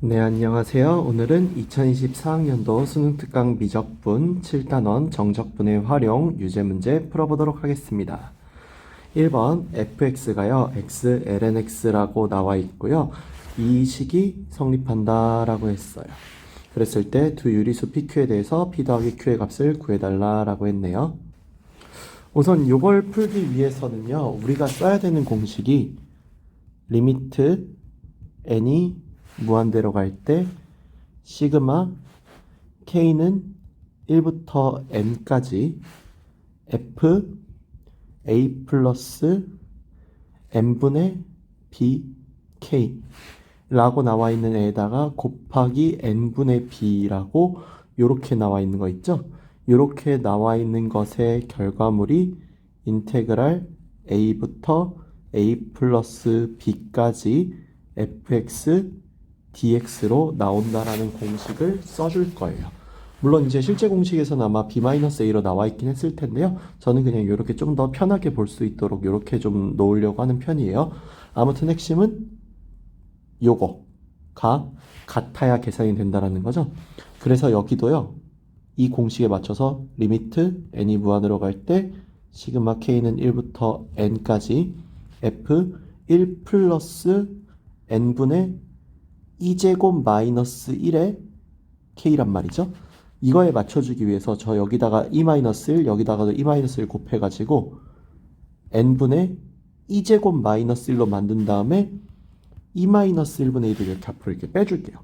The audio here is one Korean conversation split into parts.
네, 안녕하세요. 오늘은 2024학년도 수능특강 미적분 7단원 정적분의 활용 유제 문제 풀어보도록 하겠습니다. 1번 fx가요 x lnx라고 나와 있고요. 이 식이 성립한다 라고 했어요. 그랬을 때 두 유리수 pq에 대해서 p 더하기 q의 값을 구해달라 라고 했네요. 우선 이걸 풀기 위해서는요, 우리가 써야 되는 공식이 리미트 n이 무한대로 갈 때 시그마 k는 1부터 n까지 f a 플러스 n분의 b k 라고 나와 있는 애에다가 곱하기 n분의 b라고 요렇게 나와 있는 거 있죠? 요렇게 나와 있는 것의 결과물이 인테그랄 a부터 a 플러스 b까지 fx dx로 나온다라는 공식을 써줄 거예요. 물론 이제 실제 공식에서는 아마 b-a로 나와 있긴 했을 텐데요. 저는 그냥 이렇게 좀 더 편하게 볼 수 있도록 이렇게 좀 놓으려고 하는 편이에요. 아무튼 핵심은 요거가 같아야 계산이 된다라는 거죠. 그래서 여기도요. 이 공식에 맞춰서 리미트 n이 무한으로 갈 때 시그마 k는 1부터 n까지 f 1 플러스 n분의 2제곱 마이너스 1의 k란 말이죠. 이거에 맞춰주기 위해서 저 여기다가 e-1 여기다가도 e-1 곱해가지고 n분의 2제곱 마이너스 1로 만든 다음에 e-1분의 1을 이렇게 앞으로 이렇게 빼줄게요.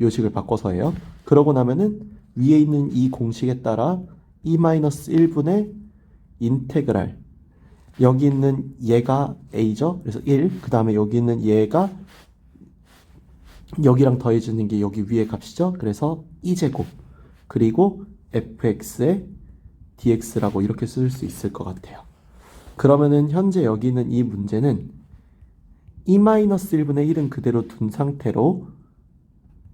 요식을 바꿔서예요. 그러고 나면은 위에 있는 이 공식에 따라 e-1분의 인테그랄 여기 있는 얘가 a죠. 그래서 1. 그 다음에 여기 있는 얘가 여기랑 더해지는 게 여기 위의 값이죠. 그래서 2제곱 그리고 fx의 dx라고 이렇게 쓸 수 있을 것 같아요. 그러면은 현재 여기 있는 이 문제는 e-1분의 1은 그대로 둔 상태로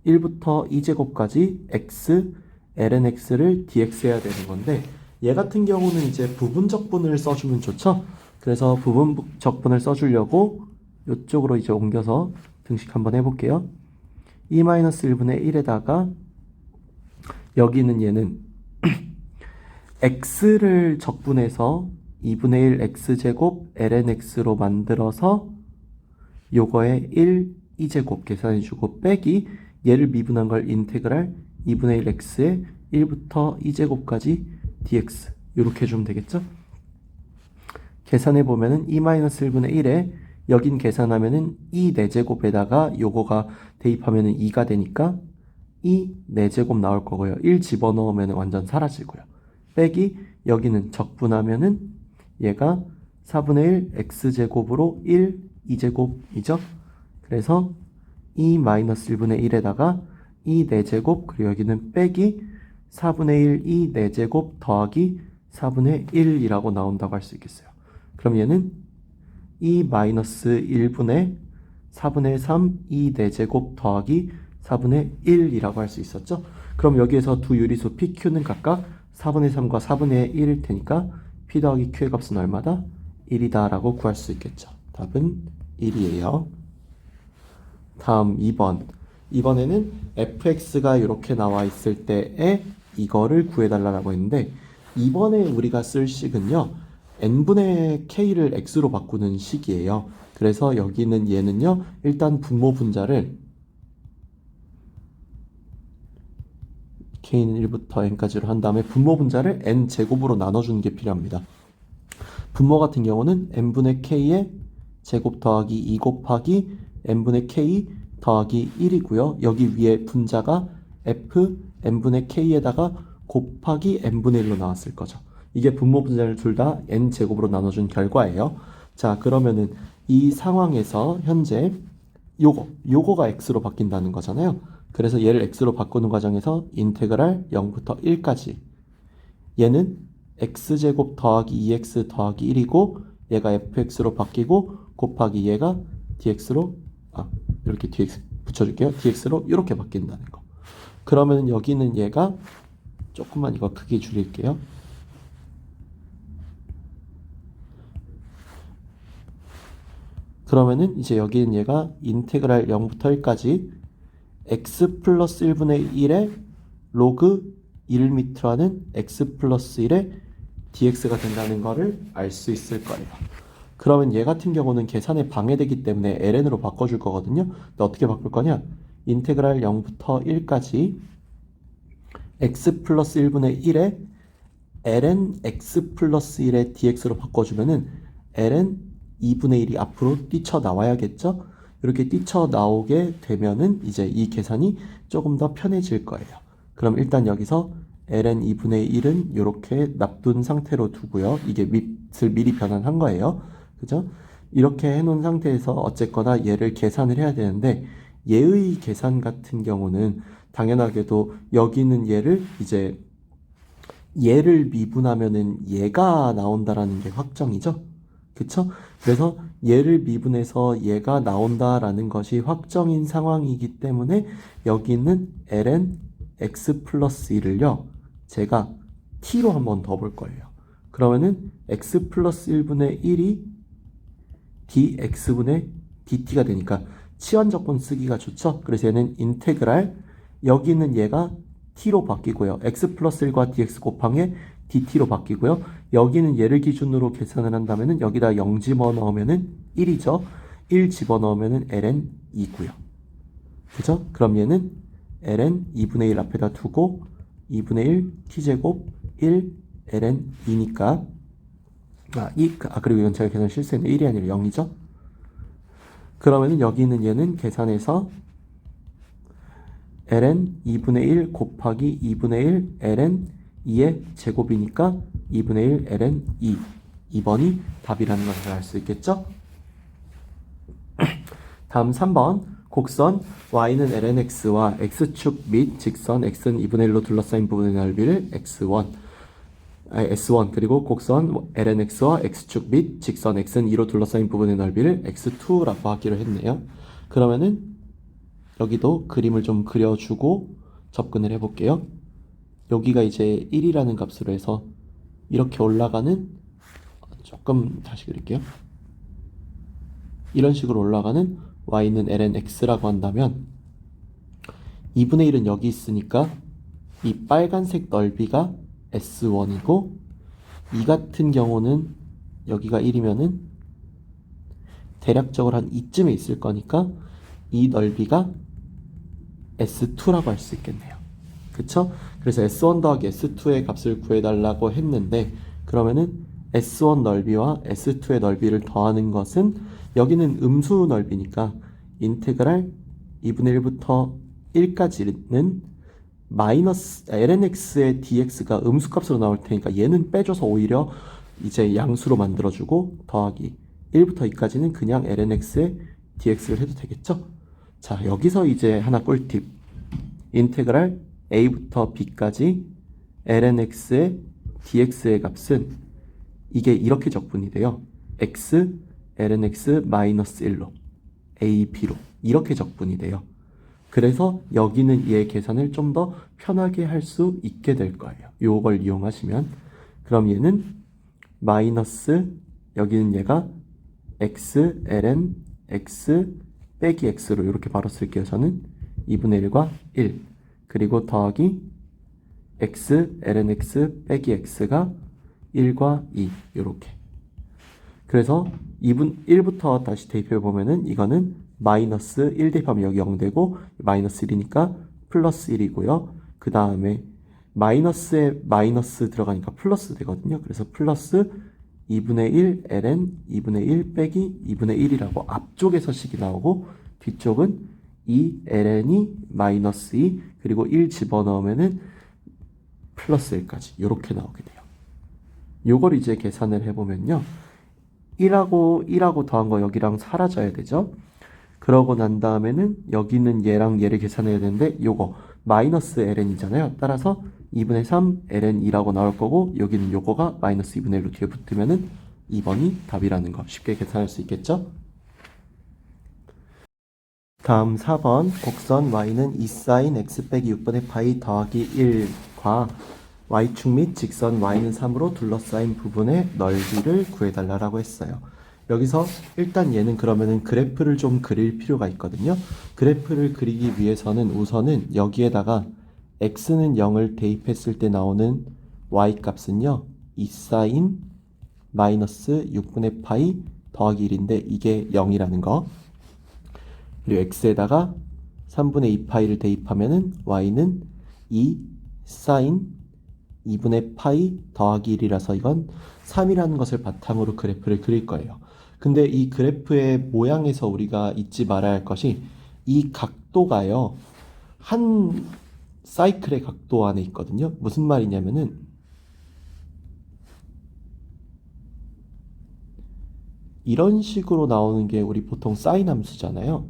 1부터 2제곱까지 x lnx를 dx 해야 되는 건데 얘 같은 경우는 이제 부분적분을 써주면 좋죠. 그래서 부분적분을 써주려고 이쪽으로 이제 옮겨서 등식 한번 해볼게요. e-1분의 1에다가 여기는 얘는 x를 적분해서 2분의 1 x제곱 lnx로 만들어서 요거에 1 2제곱 계산해주고 빼기 얘를 미분한 걸 인테그랄 2분의 1 x에 1부터 2제곱까지 dx 이렇게 해주면 되겠죠? 계산해보면은 e-1분의 1에 여긴 계산하면은 2 4제곱에다가 요거가 대입하면은 2가 되니까 2 4제곱 나올 거고요. 1 집어넣으면 완전 사라지고요. 빼기 여기는 적분하면은 얘가 4분의 1 x제곱으로 1 2제곱이죠. 그래서 2-1분의 1에다가 2 4제곱 그리고 여기는 빼기 4분의 1 2 4제곱 더하기 4분의 1이라고 나온다고 할 수 있겠어요. 그럼 얘는 2-1분의 4분의 3 2 4제곱 더하기 4분의 1이라고 할 수 있었죠. 그럼 여기에서 두 유리수 PQ는 각각 4분의 3과 4분의 1일 테니까 P 더하기 Q의 값은 얼마다? 1이다 라고 구할 수 있겠죠. 답은 1이에요. 다음 2번. 이번에는 fx가 이렇게 나와 있을 때에 이거를 구해달라고 했는데 이번에 우리가 쓸 식은요. n분의 k를 x로 바꾸는 식이에요. 그래서 여기는 얘는요. 일단 분모 분자를 k는 1부터 n까지로 한 다음에 분모 분자를 n제곱으로 나눠주는 게 필요합니다. 분모 같은 경우는 n분의 k의 제곱 더하기 2 곱하기 n분의 k 더하기 1이고요. 여기 위에 분자가 f n분의 k에다가 곱하기 n분의 1로 나왔을 거죠. 이게 분모 분자를 둘 다 n제곱으로 나눠준 결과예요. 자, 그러면은 이 상황에서 현재 요거가 x로 바뀐다는 거잖아요. 그래서 얘를 x로 바꾸는 과정에서 인테그랄 0부터 1까지 얘는 x제곱 더하기 2x 더하기 1이고 얘가 fx로 바뀌고 곱하기 얘가 dx로 이렇게 dx 붙여줄게요. dx로 이렇게 바뀐다는 거. 그러면 여기는 얘가 조금만 이거 크기 줄일게요. 그러면은 이제 여기는 얘가 인테그랄 0부터 1까지 x 플러스 1분의 1의 로그 1m라는 x 플러스 1의 dx가 된다는 거를 알 수 있을 거예요. 그러면 얘 같은 경우는 계산에 방해되기 때문에 ln으로 바꿔줄 거거든요. 근데 어떻게 바꿀 거냐? 인테그랄 0부터 1까지 x 플러스 1분의 1에 ln x 플러스 1의 dx로 바꿔주면은 ln 2분의 1이 앞으로 뛰쳐나와야겠죠? 이렇게 뛰쳐나오게 되면은 이제 이 계산이 조금 더 편해질 거예요. 그럼 일단 여기서 ln 2분의 1은 이렇게 놔둔 상태로 두고요. 이게 밑을 미리 변환한 거예요. 그죠? 이렇게 해놓은 상태에서 어쨌거나 얘를 계산을 해야 되는데 얘의 계산 같은 경우는 당연하게도 여기는 얘를 이제 얘를 미분하면은 얘가 나온다라는 게 확정이죠. 그쵸? 그래서 얘를 미분해서 얘가 나온다라는 것이 확정인 상황이기 때문에 여기는 ln x 플러스 1을요. 제가 t로 한번 더 볼 거예요. 그러면은 x 플러스 1분의 1이 dx분의 dt가 되니까 치환적분 쓰기가 좋죠. 그래서 얘는 인테그랄 여기는 얘가 t로 바뀌고요. x 플러스 1과 dx 곱하기 dt로 바뀌고요. 여기는 얘를 기준으로 계산을 한다면은 여기다 0 집어넣으면은 1이죠. 1 집어넣으면은 ln 2고요. 그죠? 그럼 얘는 ln 2분의 1 앞에다 두고 2분의 1 t제곱 1 ln 2니까 그리고 이건 제가 계산 실수했는데 1이 아니라 0이죠. 그러면은 여기 있는 얘는 계산해서 ln 2분의 1 곱하기 2분의 1 ln 2의 제곱이니까 2분의 1 ln 2 2번이 답이라는 것을 알 수 있겠죠? 다음 3번 곡선 y는 lnx와 x축 및 직선 x는 2분의 1로 둘러싸인 부분의 넓이를 S1 그리고 곡선 lnx와 x축 및 직선 x는 2로 둘러싸인 부분의 넓이를 x2라고 하기로 했네요. 그러면은 여기도 그림을 좀 그려주고 접근을 해볼게요. 여기가 이제 1이라는 값으로 해서 이렇게 올라가는 조금 다시 그릴게요. 이런 식으로 올라가는 y는 lnx라고 한다면 2분의 1은 여기 있으니까 이 빨간색 넓이가 S1이고 이 같은 경우는 여기가 1이면은 대략적으로 한 이쯤에 있을 거니까 이 넓이가 S2라고 할 수 있겠네요. 그쵸? 그래서 S1 더하기 S2의 값을 구해달라고 했는데 그러면은 S1 넓이와 S2의 넓이를 더하는 것은 여기는 음수 넓이니까 인테그랄 2분의 1부터 1까지는 마이너스 lnx의 dx가 음수값으로 나올 테니까 얘는 빼줘서 오히려 이제 양수로 만들어주고 더하기 1부터 2까지는 그냥 lnx의 dx를 해도 되겠죠? 자, 여기서 이제 하나 꿀팁. 인테그랄 a부터 b까지 lnx의 dx의 값은 이게 이렇게 적분이 돼요. x lnx 마이너스 1로 a b로 이렇게 적분이 돼요. 그래서 여기는 얘 계산을 좀 더 편하게 할 수 있게 될 거예요. 요걸 이용하시면 그럼 얘는 마이너스 여기는 얘가 x ln x 빼기 x로 이렇게 바로 쓸게요. 저는 2분의 1과 1 그리고 더하기 x ln x 빼기 x가 1과 2 이렇게 그래서 1부터 다시 대입해 보면은 이거는 마이너스 1 대입하면 여기 0 되고 마이너스 1이니까 플러스 1이고요. 그 다음에 마이너스에 마이너스 들어가니까 플러스 되거든요. 그래서 플러스 2분의 1 ln 2분의 1 빼기 2분의 1이라고 앞쪽에서 식이 나오고 뒤쪽은 2 ln이 마이너스 2 그리고 1 집어넣으면은 플러스 1까지 이렇게 나오게 돼요. 요걸 이제 계산을 해보면요. 1하고 더한 거 여기랑 사라져야 되죠. 그러고 난 다음에는 여기는 얘랑 얘를 계산해야 되는데 요거 마이너스 ln이잖아요. 따라서 2분의 3 ln2라고 나올 거고 여기는 요거가 마이너스 2분의 1로 뒤에 붙으면은 2번이 답이라는 거 쉽게 계산할 수 있겠죠? 다음 4번 곡선 y는 2sin x 빼기 6분의 파이 더하기 1과 y축 및 직선 y는 3으로 둘러싸인 부분의 넓이를 구해달라고 했어요. 여기서 일단 얘는 그러면은 그래프를 좀 그릴 필요가 있거든요. 그래프를 그리기 위해서는 우선은 여기에다가 x는 0을 대입했을 때 나오는 y 값은요. 2sin 마이너스 6분의 파이 더하기 1인데 이게 0이라는 거. 그리고 x에다가 3분의 2파이를 대입하면은 y는 2 sin 2분의 파이 더하기 1이라서 이건 3이라는 것을 바탕으로 그래프를 그릴 거예요. 근데 이 그래프의 모양에서 우리가 잊지 말아야 할 것이 이 각도가요. 한 사이클의 각도 안에 있거든요. 무슨 말이냐면은 이런 식으로 나오는 게 우리 보통 사인 함수잖아요.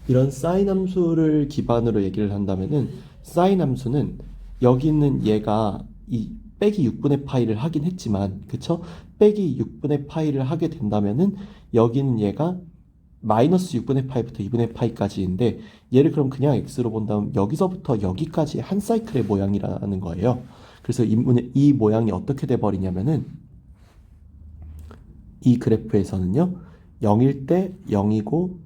이런 사인 함수를 기반으로 얘기를 한다면은 사인 함수는 여기 있는 얘가 이 빼기 6분의 파이를 하긴 했지만 그쵸? 빼기 6분의 파이를 하게 된다면은 여기는 얘가 마이너스 6분의 파이부터 2분의 파이까지인데 얘를 그럼 그냥 x로 본다면 여기서부터 여기까지 한 사이클의 모양이라는 거예요. 그래서 이 모양이 어떻게 돼 버리냐면은 이 그래프에서는요 0일 때 0이고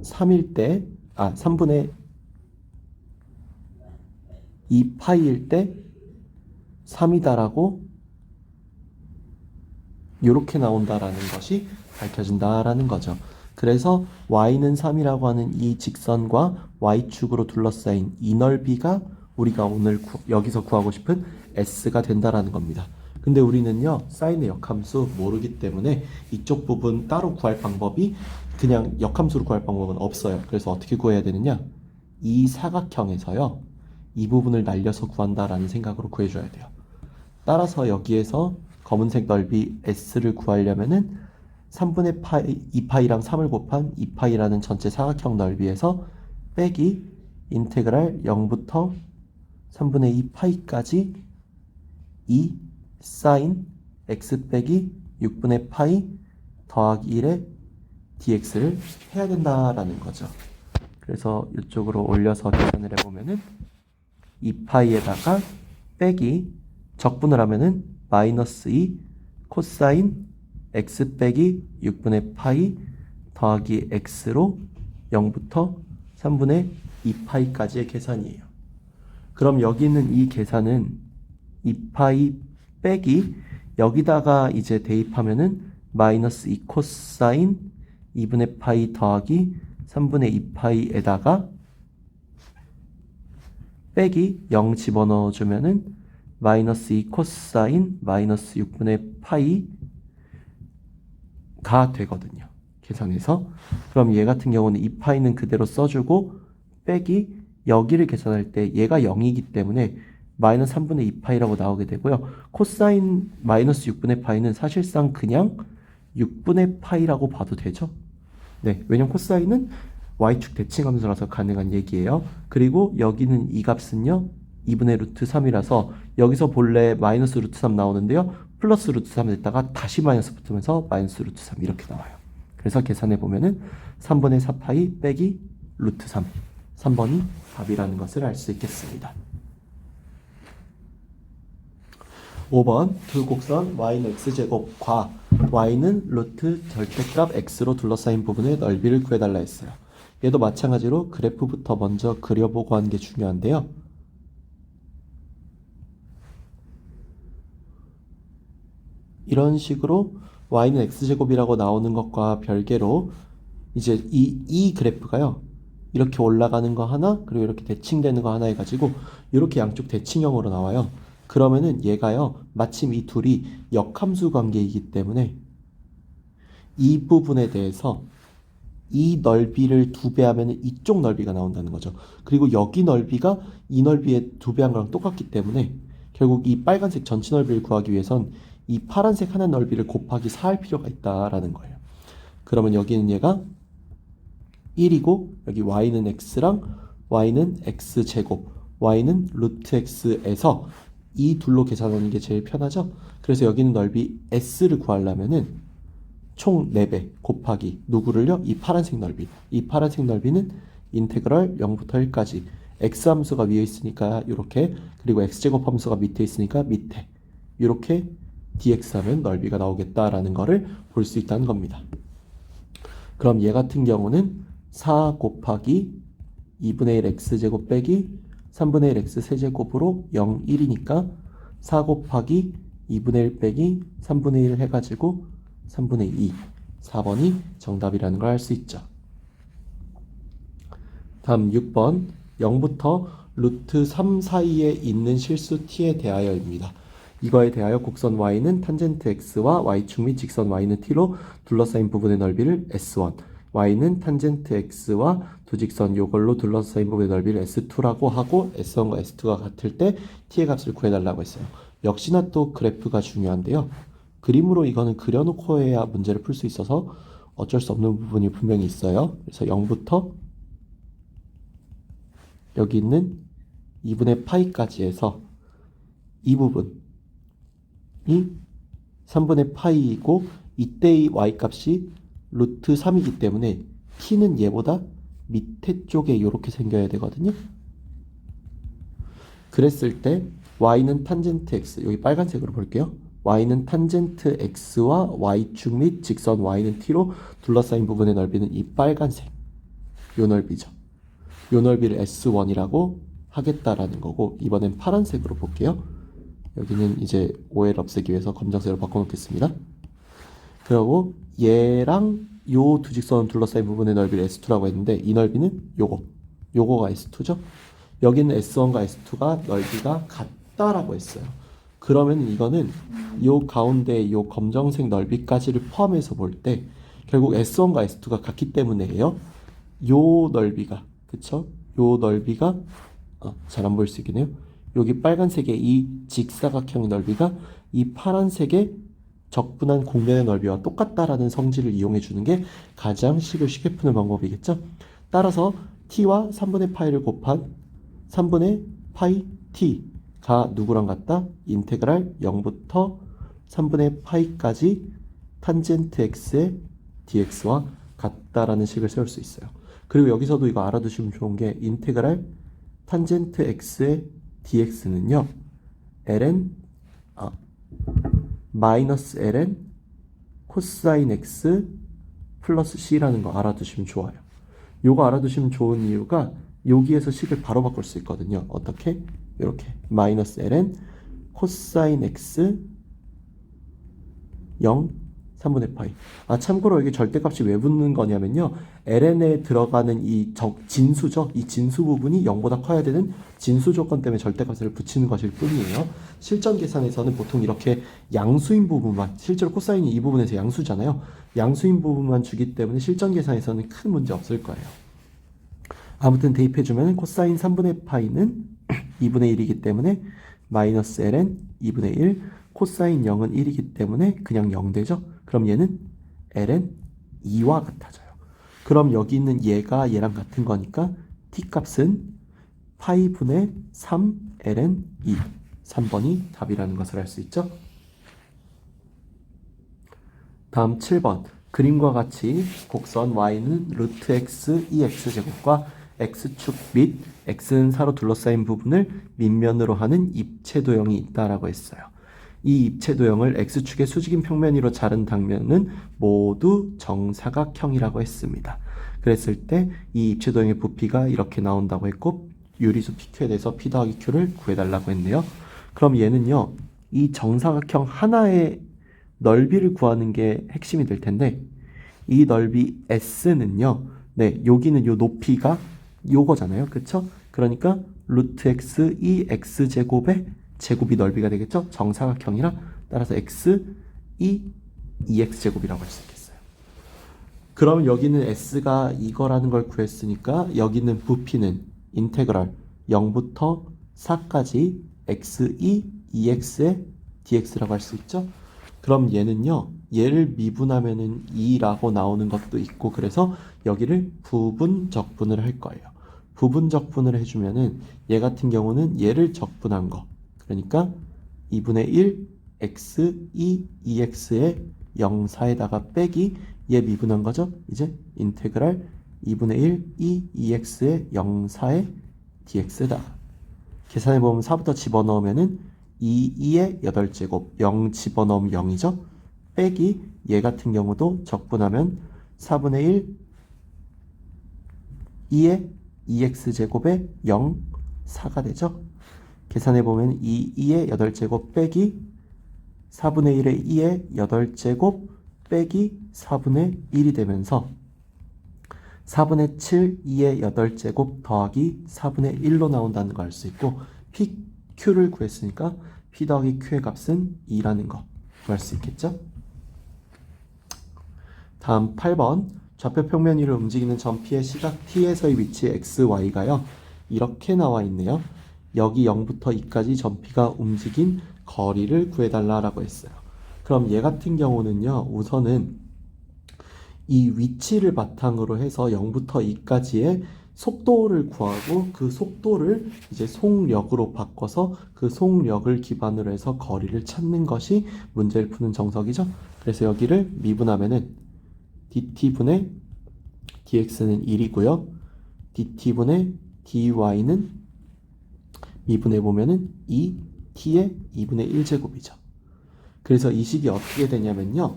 3일 때 3분의 2파이일 때 3이다라고 이렇게 나온다라는 것이 밝혀진다라는 거죠. 그래서 y는 3이라고 하는 이 직선과 y축으로 둘러싸인 이 넓이가 우리가 오늘 여기서 구하고 싶은 s가 된다라는 겁니다. 근데 우리는요 사인의 역함수 모르기 때문에 이쪽 부분 따로 구할 방법이 그냥 역함수로 구할 방법은 없어요. 그래서 어떻게 구해야 되느냐, 이 사각형에서요 이 부분을 날려서 구한다라는 생각으로 구해줘야 돼요. 따라서 여기에서 검은색 넓이 s를 구하려면은 3분의 파이, 2파이랑 3을 곱한 2파이라는 전체 사각형 넓이에서 빼기 인테그랄 0부터 3분의 2파이까지 2 사인 x 빼기 6분의 파이 더하기 1의 dx를 해야 된다라는 거죠. 그래서 이쪽으로 올려서 계산을 해보면은 2파이에다가 빼기 적분을 하면은 마이너스 2 코사인 x 빼기 6분의 파이 더하기 x로 0부터 3분의 2파이까지의 계산이에요. 그럼 여기 있는 이 계산은 2파이 빼기 여기다가 이제 대입하면은 마이너스 2 코사인 2분의 파이 더하기 3분의 2파이에다가 빼기 0 집어넣어 주면은 마이너스 2 코사인 마이너스 6분의 파이가 되거든요. 계산해서. 그럼 얘 같은 경우는 2파이는 그대로 써주고 빼기 여기를 계산할 때 얘가 0이기 때문에 마이너스 3분의 2파이라고 나오게 되고요. 코사인 마이너스 6분의 파이는 사실상 그냥 6분의 파이라고 봐도 되죠. 네, 왜냐면 코사인은 y축 대칭함수라서 가능한 얘기예요. 그리고 여기는 이 값은요 2분의 루트 3이라서 여기서 본래 마이너스 루트 3 나오는데요 플러스 루트 3 됐다가 다시 마이너스 붙으면서 마이너스 루트 3 이렇게 나와요. 그래서 계산해 보면은 3분의 4파이 빼기 루트 3 3번이 답이라는 것을 알 수 있겠습니다. 5번 두 곡선 y는 x제곱과 y는 루트 절대값 x로 둘러싸인 부분의 넓이를 구해달라 했어요. 얘도 마찬가지로 그래프부터 먼저 그려보고 하는 게 중요한데요. 이런 식으로 y는 x제곱이라고 나오는 것과 별개로 이제 이 그래프가요. 이렇게 올라가는 거 하나 그리고 이렇게 대칭되는 거 하나 해가지고 이렇게 양쪽 대칭형으로 나와요. 그러면은 얘가요 마침 이 둘이 역함수 관계이기 때문에 이 부분에 대해서 이 넓이를 2배 하면 이쪽 넓이가 나온다는 거죠. 그리고 여기 넓이가 이 넓이의 2배 한 거랑 똑같기 때문에 결국 이 빨간색 전체 넓이를 구하기 위해선 이 파란색 하나 넓이를 곱하기 4할 필요가 있다라는 거예요. 그러면 여기는 얘가 1이고 여기 y는 x랑 y는 x제곱 y는 루트 x에서 이 둘로 계산하는 게 제일 편하죠. 그래서 여기는 넓이 s를 구하려면은 총 4배 곱하기 누구를요? 이 파란색 넓이. 이 파란색 넓이는 인테그럴 0부터 1까지 x 함수가 위에 있으니까 이렇게 그리고 x제곱 함수가 밑에 있으니까 밑에 이렇게 dx 하면 넓이가 나오겠다라는 거를 볼 수 있다는 겁니다. 그럼 얘 같은 경우는 4 곱하기 2분의 1 x제곱 빼기 3분의 1 x 세제곱으로 0, 1이니까 4 곱하기 2분의 1 빼기 3분의 1 해가지고 3분의 2, 4번이 정답이라는 걸 알 수 있죠. 다음 6번 0부터 루트 3 사이에 있는 실수 t에 대하여입니다. 이거에 대하여 곡선 y는 탄젠트 x와 y축 및 직선 y는 t로 둘러싸인 부분의 넓이를 s1, y는 탄젠트 x와 두 직선 요걸로 둘러싸인 부분의 넓이를 s2라고 하고 s1과 s2가 같을 때 t의 값을 구해달라고 했어요. 역시나 또 그래프가 중요한데요. 그림으로 이거는 그려놓고 해야 문제를 풀 수 있어서 어쩔 수 없는 부분이 분명히 있어요. 그래서 0부터 여기 있는 2분의 파이까지 해서 이 부분이 3분의 파이이고 이때의 y값이 루트 3이기 때문에 t는 얘보다 밑에 쪽에 이렇게 생겨야 되거든요. 그랬을 때 y는 탄젠트 x, 여기 빨간색으로 볼게요. y는 탄젠트 x와 y축 및 직선 y는 t로 둘러싸인 부분의 넓이는 이 빨간색, 요 넓이죠. 요 넓이를 S1이라고 하겠다라는 거고, 이번엔 파란색으로 볼게요. 여기는 이제 오해를 없애기 위해서 검정색으로 바꿔놓겠습니다. 그리고 얘랑 요 두 직선을 둘러싸인 부분의 넓이를 S2라고 했는데 이 넓이는 요거가 S2죠. 여기는 S1과 S2가 넓이가 같다라고 했어요. 그러면 이거는 요 가운데 요 검정색 넓이까지를 포함해서 볼 때 결국 S1과 S2가 같기 때문에요. 요 넓이가, 그쵸? 요 넓이가 잘 안 보일 수 있긴 해요. 여기 빨간색의 이 직사각형의 넓이가 이 파란색의 적분한 공면의 넓이와 똑같다라는 성질을 이용해 주는 게 가장 식을 쉽게 푸는 방법이겠죠. 따라서 t와 3분의 파이를 곱한 3분의 파이 t가 누구랑 같다? 인테그랄 0부터 3분의 파이까지 탄젠트 x의 dx와 같다라는 식을 세울 수 있어요. 그리고 여기서도 이거 알아두시면 좋은 게 인테그랄 탄젠트 x의 dx는요 ln 마이너스 ln 코사인 x 플러스 c라는 거 알아두시면 좋아요. 요거 알아두시면 좋은 이유가 여기에서 식을 바로 바꿀 수 있거든요. 어떻게? 이렇게 마이너스 ln 코사인 x 0 3분의 파이. 참고로 여기 절대값이 왜 붙는 거냐면요. ln에 들어가는 이 진수죠. 이 진수 부분이 0보다 커야 되는 진수 조건 때문에 절대값을 붙이는 것일 뿐이에요. 실전 계산에서는 보통 이렇게 양수인 부분만, 실제로 코사인이 이 부분에서 양수잖아요. 양수인 부분만 주기 때문에 실전 계산에서는 큰 문제 없을 거예요. 아무튼 대입해주면 코사인 3분의 파이는 2분의 1이기 때문에 마이너스 ln 2분의 1, 코사인 0은 1이기 때문에 그냥 0 되죠. 그럼 얘는 ln 2와 같아져요. 그럼 여기 있는 얘가 얘랑 같은 거니까 t값은 파이분의 3 ln 2, 3번이 답이라는 것을 알 수 있죠. 다음 7번 그림과 같이 곡선 y는 루트 x 2x제곱과 x축 및 x은사로 둘러싸인 부분을 밑면으로 하는 입체도형이 있다라고 했어요. 이 입체도형을 x축의 수직인 평면 위로 자른 당면은 모두 정사각형이라고 했습니다. 그랬을 때 이 입체도형의 부피가 이렇게 나온다고 했고 유리수 PQ에 대해서 P 더하기 Q를 구해달라고 했네요. 그럼 얘는요, 이 정사각형 하나의 넓이를 구하는 게 핵심이 될 텐데 이 넓이 S는요, 네, 여기는 요 높이가 요거잖아요. 그쵸? 그러니까 루트 x 2x제곱의 제곱이 넓이가 되겠죠? 정사각형이라 따라서 x 2x제곱이라고 할 수 있겠어요. 그럼 여기는 s가 이거라는 걸 구했으니까 여기는 부피는 인테그랄 0부터 4까지 x 2x의 dx라고 할 수 있죠? 그럼 얘는요, 얘를 미분하면은 2라고 나오는 것도 있고, 그래서 여기를 부분적분을 할 거예요. 부분적분을 해주면은 얘 같은 경우는 얘를 적분한 거, 그러니까 2분의 1 x 2x의 0, 4에다가 빼기 얘 미분한 거죠. 이제 인테그랄 2분의 1 2x의 0, 4의 dx다. 계산해보면 4부터 집어넣으면은 2의 8제곱 0 집어넣으면 0이죠. 빼기 얘 같은 경우도 적분하면 4분의 1 2의 2x제곱에 0 4가 되죠. 계산해보면 2의 8제곱 빼기 4분의 1의 2의 8제곱 빼기 4분의 1이 되면서 4분의 7 2의 8제곱 더하기 4분의 1로 나온다는 걸 알 수 있고 PQ를 구했으니까 P 더하기 Q의 값은 2라는 거 구할 수 있겠죠? 다음 8번 좌표 평면 위를 움직이는 점 P의 시각 T에서의 위치 X, Y가요. 이렇게 나와 있네요. 여기 0부터 2까지 점 P가 움직인 거리를 구해달라고 했어요. 그럼 얘 같은 경우는요. 우선은 이 위치를 바탕으로 해서 0부터 2까지의 속도를 구하고 그 속도를 이제 속력으로 바꿔서 그 속력을 기반으로 해서 거리를 찾는 것이 문제를 푸는 정석이죠. 그래서 여기를 미분하면은 dt분의 dx는 1이고요. dt분의 dy는 미분해보면은 2t의 2분의 1제곱이죠. 그래서 이 식이 어떻게 되냐면요.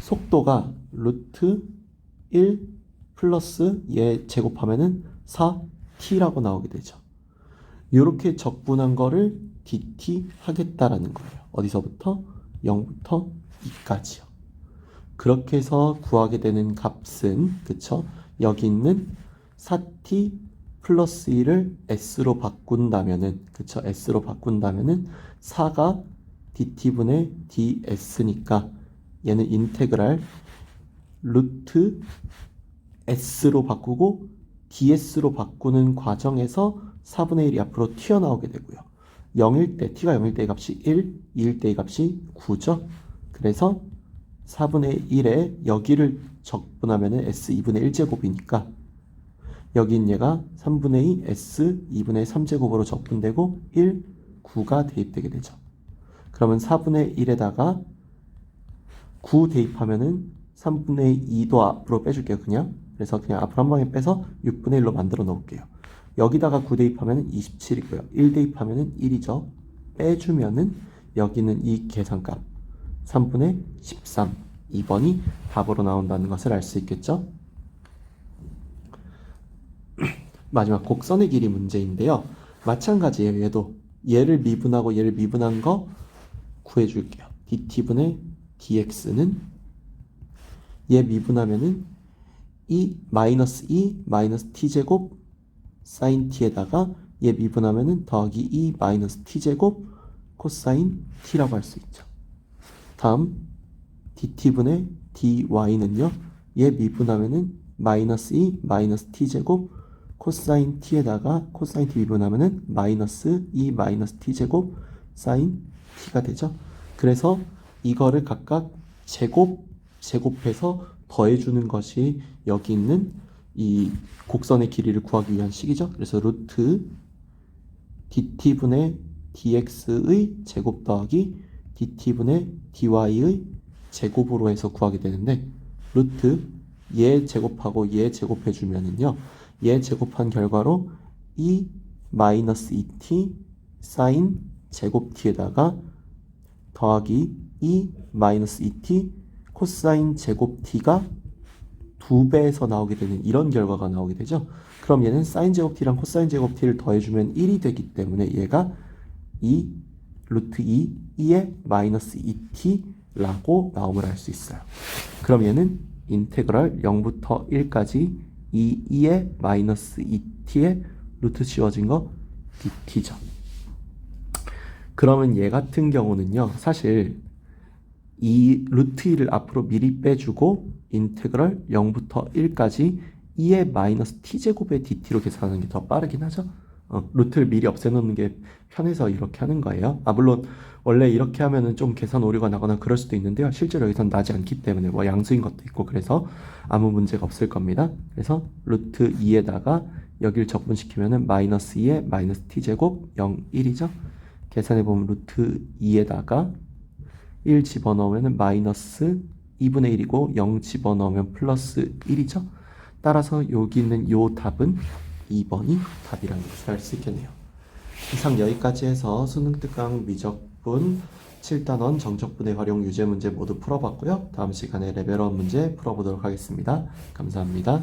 속도가 루트 1 플러스 얘 제곱하면은 4t라고 나오게 되죠. 이렇게 적분한 거를 dt 하겠다라는 거예요. 어디서부터? 0부터 2까지요. 그렇게 해서 구하게 되는 값은 그쵸? 여기 있는 4t 플러스 1을 s로 바꾼다면은 그쵸? s로 바꾼다면은 4가 dt분의 ds니까 얘는 인테그랄 루트 s로 바꾸고 ds로 바꾸는 과정에서 4분의 1이 앞으로 튀어나오게 되고요. 0일 때 t가 0일 때 값이 1, 2일 때 값이 9죠. 그래서 4분의 1에 여기를 적분하면 s 2분의 1제곱이니까 여긴 얘가 3분의 2 s 2분의 3제곱으로 적분되고 1, 9가 대입되게 되죠. 그러면 4분의 1에다가 9 대입하면은 3분의 2도 앞으로 빼줄게요. 그래서 그냥 앞으로 한 방에 빼서 6분의 1로 만들어 놓을게요. 여기다가 9 대입하면 27이고요. 1 대입하면 1이죠. 빼주면은 여기는 이 계산값 3분의 13 2번이 답으로 나온다는 것을 알 수 있겠죠. 마지막 곡선의 길이 문제인데요. 마찬가지예요. 얘도 얘를 미분하고 얘를 미분한 거 구해줄게요. dt분의 dx는 얘 미분하면은 마이너스 t제곱 사인 t에다가 얘 미분하면은 더하기 마이너스 t제곱 코사인 t라고 할 수 있죠. 다음 dt분의 dy는요. 얘 미분하면은 마이너스 마이너스 t제곱 코사인 t에다가 코사인 t 미분하면은 마이너스 마이너스 t제곱 사인 t가 되죠. 그래서 이거를 각각 제곱해서 더해주는 것이 여기 있는 이 곡선의 길이를 구하기 위한 식이죠. 그래서 루트 dt분의 dx의 제곱 더하기 dt분의 dy의 제곱으로 해서 구하게 되는데 루트 얘 제곱하고 얘 제곱해주면은요. 얘 제곱한 결과로 마이너스 2t 사인 제곱 t에다가 더하기 마이너스 2t 코사인 제곱 t가 2배에서 나오게 되는 이런 결과가 나오게 되죠. 그럼 얘는 사인 제곱 t랑 코사인 제곱 t를 더해주면 1이 되기 때문에 얘가 루트 2의 마이너스 2t라고 나옴을 알 수 있어요. 그럼 얘는 인테그랄 0부터 1까지 2의 마이너스 2t의 루트 지워진 거 dt죠. 그러면 얘 같은 경우는요. 사실 이 루트 2를 앞으로 미리 빼주고 인테그랄 0부터 1까지 2의 마이너스 t제곱의 dt로 계산하는 게 더 빠르긴 하죠. 루트를 미리 없애놓는 게 편해서 이렇게 하는 거예요. 물론 원래 이렇게 하면은 좀 계산 오류가 나거나 그럴 수도 있는데요. 실제로 여기선 나지 않기 때문에 뭐 양수인 것도 있고 그래서 아무 문제가 없을 겁니다. 그래서 루트 2에다가 여기를 적분시키면은 마이너스 2의 마이너스 t제곱 0, 1이죠. 계산해보면 루트 2에다가 1 집어넣으면 마이너스 2분의 1이고 0 집어넣으면 플러스 1이죠. 따라서 여기 있는 요 답은 2번이 답이라는 것을 알 수 있겠네요. 이상 여기까지 해서 수능 특강 미적 미적분 7단원 정적분의 활용 유제 문제 모두 풀어봤고요. 다음 시간에 레벨 1 문제 풀어보도록 하겠습니다. 감사합니다.